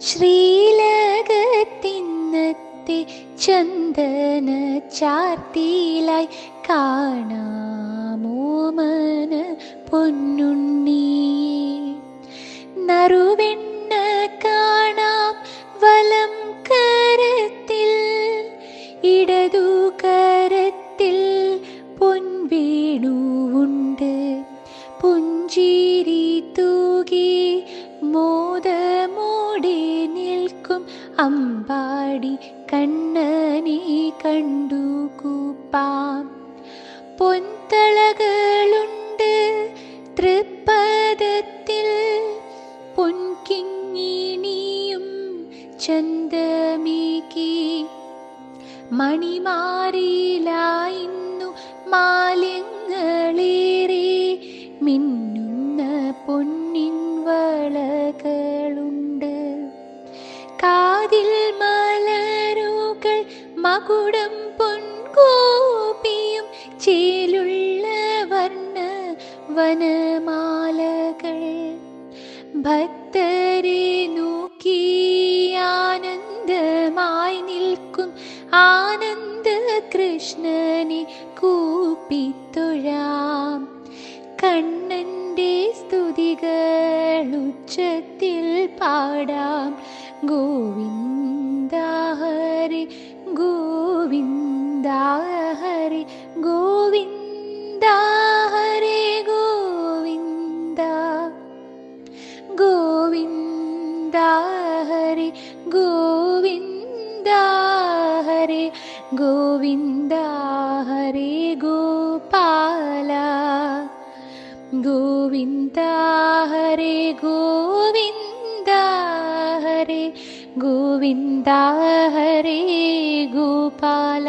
ശ്രീലകത്തിന്നത്തെ ചന്ദന ചാർത്തിയിലായി കാണാമോമന പൊന്നുണ്ണി. നറുവെണ്ണ കാണാം വലം കരത്തിൽ, ഇടതു കരത്തിൽ പൊൻവേണുവുണ്ട്. പുഞ്ചിരി തൂകി മോദമോടെ നിൽക്കും അമ്പാടി കണ്ണനെ കണ്ടു കൂപ്പാം. പൊൻതളകളുണ്ട് തൃപ്പദത്തിൽ, പൊൻകിങ്ങിണിയും ചന്തമേകി. മണിമാറിലായിന്നു മാലിന്യങ്ങളേറെ, മിന്നുന്ന പൊന്നിൻ വളകളുണ്ട്. കാതിൽ മലരുകൾ മകുടം പൊൻകോപിയും ചേലുള്ള വർണ്ണ വനമാലകൾ. ഭക്തരെ നോക്കി ആനന്ദമായി നിൽക്കും ആനന്ദ കൃഷ്ണനെ കൂപ്പിത്തൊഴാം. കണ്ണന്റെ സ്തുതികൾ ഉച്ചത്തിൽ പാടാം. ഗോവിന്ദ ഹരി ഗോവിന്ദ ഹരി ഗോവിന്ദ ഹരി ഗോവിന്ദ ഗോവിന്ദ ഹരി ഗോവിന്ദ ഹരി ഗോവിന്ദ ഹരി ഗോപാല. ഗോവിന്ദ ഹരി ഗോവിന്ദ ഹരി ഗോവിന്ദ ഹരി ഗോപാല.